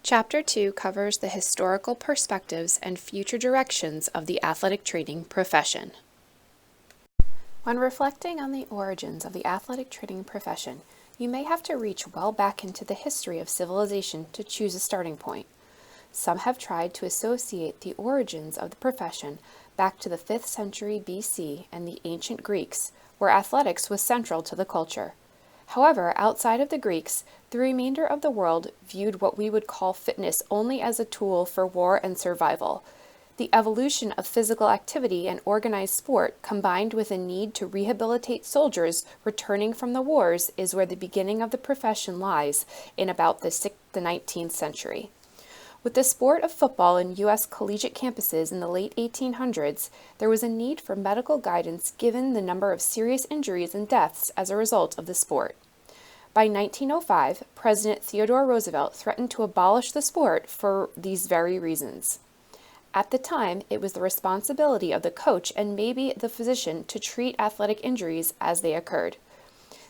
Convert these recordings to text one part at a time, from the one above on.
Chapter 2 covers the historical perspectives and future directions of the athletic training profession. When reflecting on the origins of the athletic training profession, you may have to reach well back into the history of civilization to choose a starting point. Some have tried to associate the origins of the profession back to the 5th century BC and the ancient Greeks, where athletics was central to the culture. However, outside of the Greeks, the remainder of the world viewed what we would call fitness only as a tool for war and survival. The evolution of physical activity and organized sport, combined with a need to rehabilitate soldiers returning from the wars, is where the beginning of the profession lies in about the 19th century. With the sport of football in U.S. collegiate campuses in the late 1800s, there was a need for medical guidance given the number of serious injuries and deaths as a result of the sport. By 1905, President Theodore Roosevelt threatened to abolish the sport for these very reasons. At the time, it was the responsibility of the coach and maybe the physician to treat athletic injuries as they occurred.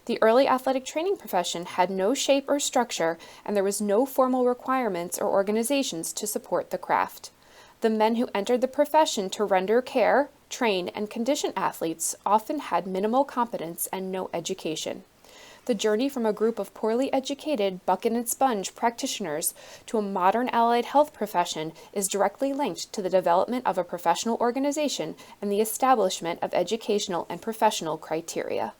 The early athletic training profession had no shape or structure, and there was no formal requirements or organizations to support the craft. The men who entered the profession to render care, train, and condition athletes often had minimal competence and no education. The journey from a group of poorly educated bucket and sponge practitioners to a modern allied health profession is directly linked to the development of a professional organization and the establishment of educational and professional criteria.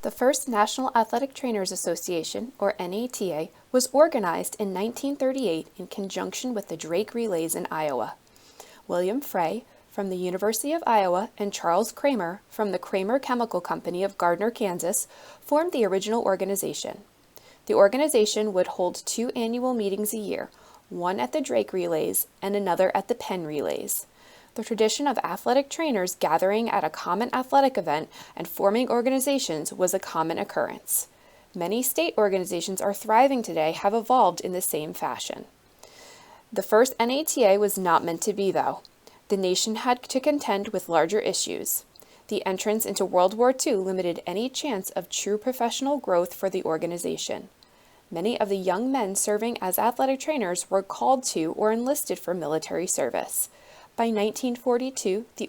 The first National Athletic Trainers Association, or NATA, was organized in 1938 in conjunction with the Drake Relays in Iowa. William Frey, from the University of Iowa, and Charles Kramer, from the Kramer Chemical Company of Gardner, Kansas, formed the original organization. The organization would hold 2 annual meetings a year, one at the Drake Relays and another at the Penn Relays. The tradition of athletic trainers gathering at a common athletic event and forming organizations was a common occurrence. Many state organizations are thriving today have evolved in the same fashion. The first NATA was not meant to be, though. The nation had to contend with larger issues. The entrance into World War II limited any chance of true professional growth for the organization. Many of the young men serving as athletic trainers were called to or enlisted for military service. By 1942, the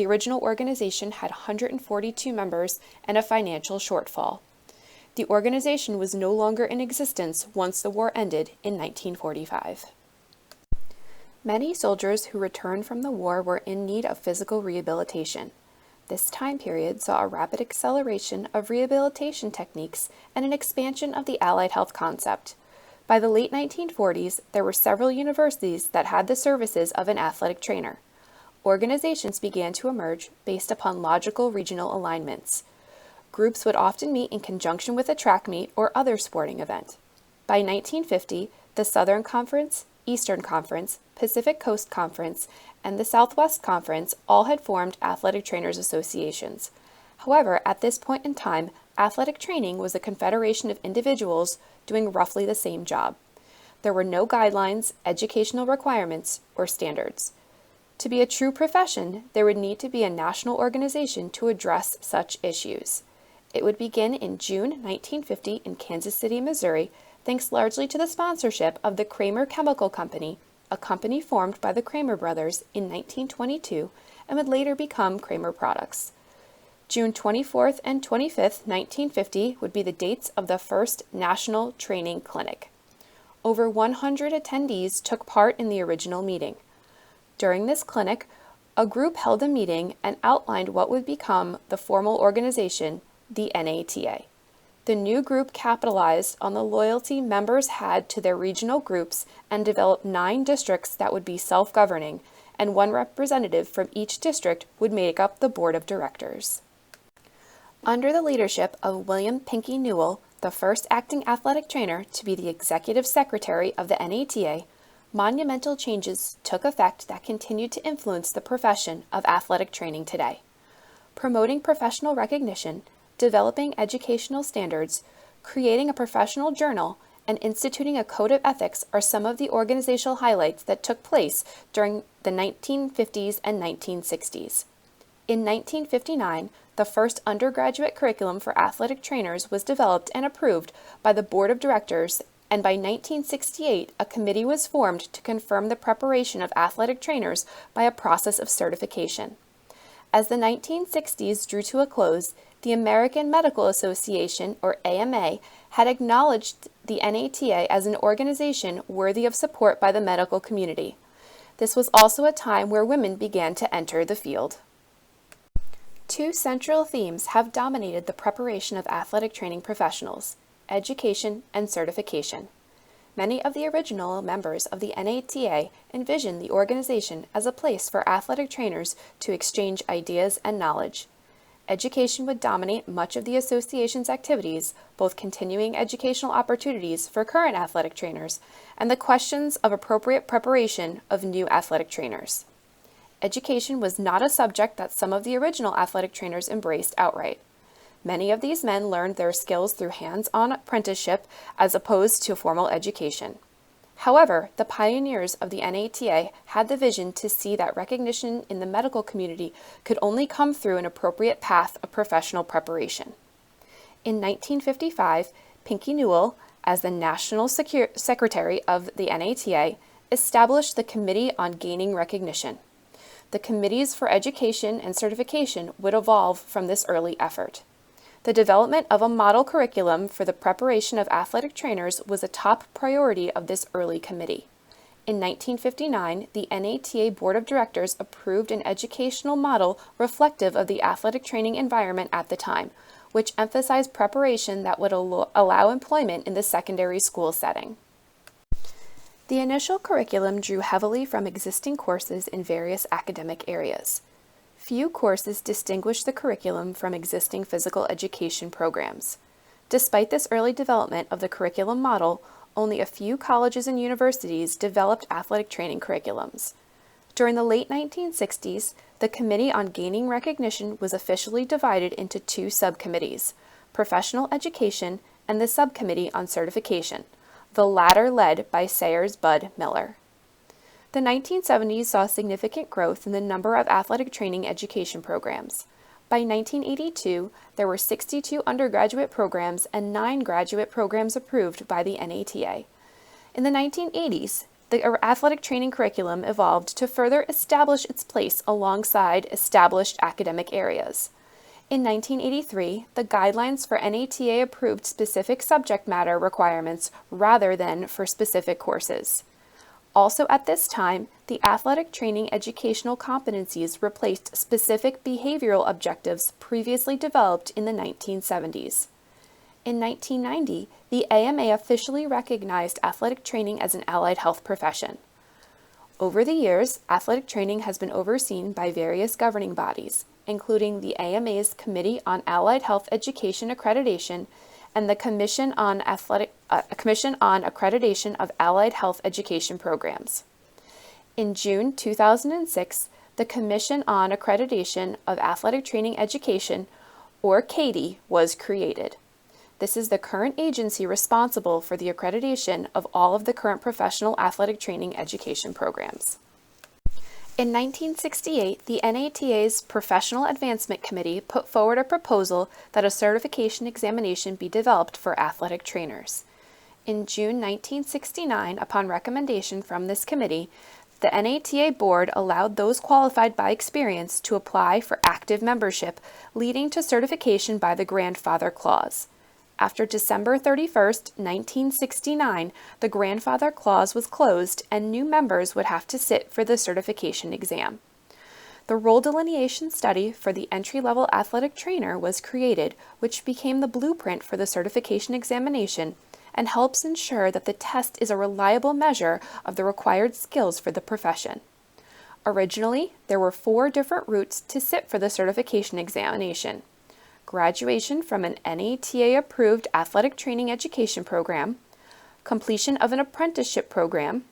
original organization had 142 members and a financial shortfall. The organization was no longer in existence once the war ended in 1945. Many soldiers who returned from the war were in need of physical rehabilitation. This time period saw a rapid acceleration of rehabilitation techniques and an expansion of the allied health concept. By the late 1940s, there were several universities that had the services of an athletic trainer. Organizations began to emerge based upon logical regional alignments. Groups would often meet in conjunction with a track meet or other sporting event. By 1950, the Southern Conference, Eastern Conference, Pacific Coast Conference, and the Southwest Conference all had formed athletic trainers associations. However, at this point in time, athletic training was a confederation of individuals doing roughly the same job. There were no guidelines, educational requirements, or standards. To be a true profession, there would need to be a national organization to address such issues. It would begin in June 1950 in Kansas City, Missouri, thanks largely to the sponsorship of the Kramer Chemical Company, a company formed by the Kramer brothers in 1922 and would later become Kramer Products. June 24th and 25th, 1950 would be the dates of the first National Training Clinic. Over 100 attendees took part in the original meeting. During this clinic, a group held a meeting and outlined what would become the formal organization, the NATA. The new group capitalized on the loyalty members had to their regional groups and developed 9 districts that would be self-governing, and 1 representative from each district would make up the board of directors. Under the leadership of William Pinckney Newell, the first acting athletic trainer to be the executive secretary of the NATA, monumental changes took effect that continued to influence the profession of athletic training today. Promoting professional recognition, developing educational standards, creating a professional journal, and instituting a code of ethics are some of the organizational highlights that took place during the 1950s and 1960s. In 1959, the first undergraduate curriculum for athletic trainers was developed and approved by the Board of Directors and by 1968, a committee was formed to confirm the preparation of athletic trainers by a process of certification. As the 1960s drew to a close, the American Medical Association, or AMA, had acknowledged the NATA as an organization worthy of support by the medical community. This was also a time where women began to enter the field. Two central themes have dominated the preparation of athletic training professionals: education and certification. Many of the original members of the NATA envisioned the organization as a place for athletic trainers to exchange ideas and knowledge. Education would dominate much of the association's activities, both continuing educational opportunities for current athletic trainers and the questions of appropriate preparation of new athletic trainers. Education was not a subject that some of the original athletic trainers embraced outright. Many of these men learned their skills through hands-on apprenticeship as opposed to formal education. However, the pioneers of the NATA had the vision to see that recognition in the medical community could only come through an appropriate path of professional preparation. In 1955, Pinkie Newell, as the National Secretary of the NATA, established the Committee on Gaining Recognition. The committees for education and certification would evolve from this early effort. The development of a model curriculum for the preparation of athletic trainers was a top priority of this early committee. In 1959, the NATA Board of Directors approved an educational model reflective of the athletic training environment at the time, which emphasized preparation that would allow employment in the secondary school setting. The initial curriculum drew heavily from existing courses in various academic areas. Few courses distinguished the curriculum from existing physical education programs. Despite this early development of the curriculum model, only a few colleges and universities developed athletic training curriculums. During the late 1960s, the Committee on Gaining Recognition was officially divided into two subcommittees: Professional Education and the Subcommittee on Certification, the latter led by Sayers Bud Miller. The 1970s saw significant growth in the number of athletic training education programs. By 1982, there were 62 undergraduate programs and 9 graduate programs approved by the NATA. In the 1980s, the athletic training curriculum evolved to further establish its place alongside established academic areas. In 1983, the guidelines for NATA approved specific subject matter requirements rather than for specific courses. Also at this time, the athletic training educational competencies replaced specific behavioral objectives previously developed in the 1970s. In 1990, the AMA officially recognized athletic training as an allied health profession. Over the years, athletic training has been overseen by various governing bodies, including the AMA's Committee on Allied Health Education Accreditation and the Commission on Accreditation of Allied Health Education Programs. In June 2006, the Commission on Accreditation of Athletic Training Education, or CAATE, was created. This is the current agency responsible for the accreditation of all of the current professional athletic training education programs. In 1968, the NATA's Professional Advancement Committee put forward a proposal that a certification examination be developed for athletic trainers. In June 1969, upon recommendation from this committee, the NATA board allowed those qualified by experience to apply for active membership, leading to certification by the grandfather clause. After December 31, 1969, the grandfather clause was closed and new members would have to sit for the certification exam. The role delineation study for the entry-level athletic trainer was created, which became the blueprint for the certification examination and helps ensure that the test is a reliable measure of the required skills for the profession. Originally, there were 4 different routes to sit for the certification examination: graduation from an NATA-approved athletic training education program, completion of an apprenticeship program,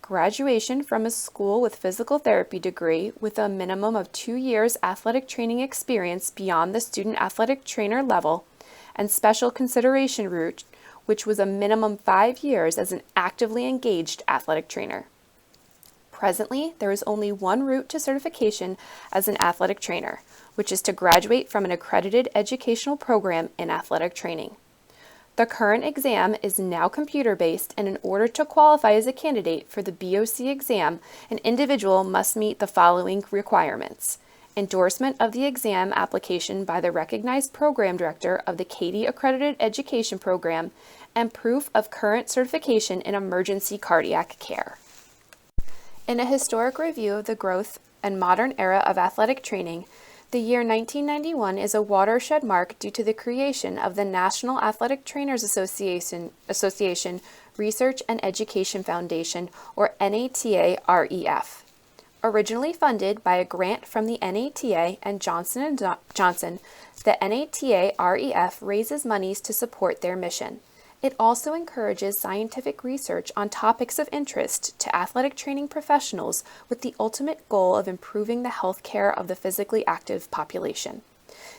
graduation from a school with physical therapy degree with a minimum of 2 years athletic training experience beyond the student athletic trainer level, and special consideration route, which was a minimum 5 years as an actively engaged athletic trainer. Presently, there is only one route to certification as an athletic trainer, which is to graduate from an accredited educational program in athletic training. The current exam is now computer-based, and in order to qualify as a candidate for the BOC exam, an individual must meet the following requirements: endorsement of the exam application by the recognized program director of the Katy Accredited Education Program, and proof of current certification in emergency cardiac care. In a historic review of the growth and modern era of athletic training, the year 1991 is a watershed mark due to the creation of the National Athletic Trainers Association Research and Education Foundation, or NATA-REF. Originally funded by a grant from the NATA and Johnson & Johnson, the NATA-REF raises monies to support their mission. It also encourages scientific research on topics of interest to athletic training professionals with the ultimate goal of improving the health care of the physically active population.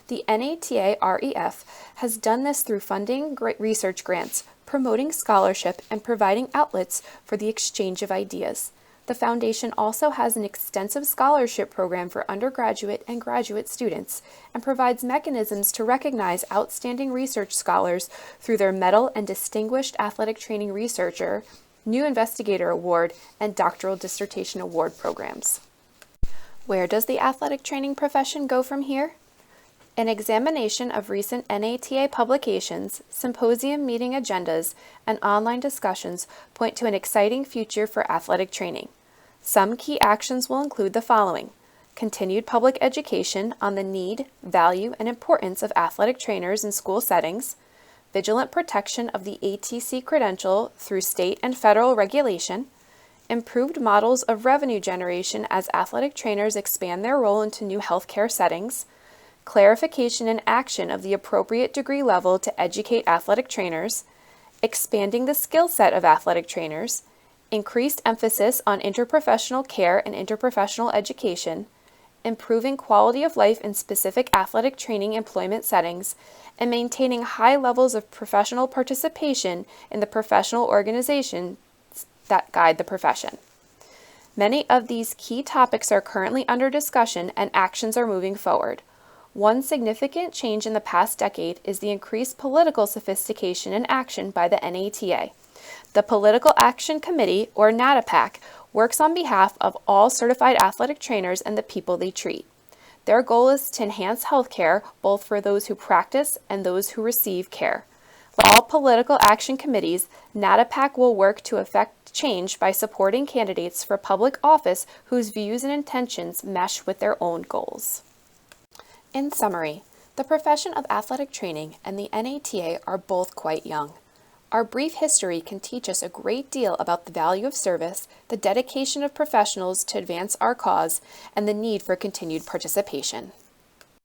The NATA-REF has done this through funding research grants, promoting scholarship, and providing outlets for the exchange of ideas. The foundation also has an extensive scholarship program for undergraduate and graduate students and provides mechanisms to recognize outstanding research scholars through their Medal and Distinguished Athletic Training Researcher, New Investigator Award, and Doctoral Dissertation Award programs. Where does the athletic training profession go from here? An examination of recent NATA publications, symposium meeting agendas, and online discussions point to an exciting future for athletic training. Some key actions will include the following: continued public education on the need, value, and importance of athletic trainers in school settings, vigilant protection of the ATC credential through state and federal regulation, improved models of revenue generation as athletic trainers expand their role into new healthcare settings, clarification and action of the appropriate degree level to educate athletic trainers, expanding the skill set of athletic trainers, increased emphasis on interprofessional care and interprofessional education, improving quality of life in specific athletic training employment settings, and maintaining high levels of professional participation in the professional organizations that guide the profession. Many of these key topics are currently under discussion and actions are moving forward. One significant change in the past decade is the increased political sophistication and action by the NATA. The Political Action Committee, or NATAPAC, works on behalf of all certified athletic trainers and the people they treat. Their goal is to enhance health care both for those who practice and those who receive care. Like all political action committees, NATAPAC will work to effect change by supporting candidates for public office whose views and intentions mesh with their own goals. In summary, the profession of athletic training and the NATA are both quite young. Our brief history can teach us a great deal about the value of service, the dedication of professionals to advance our cause, and the need for continued participation.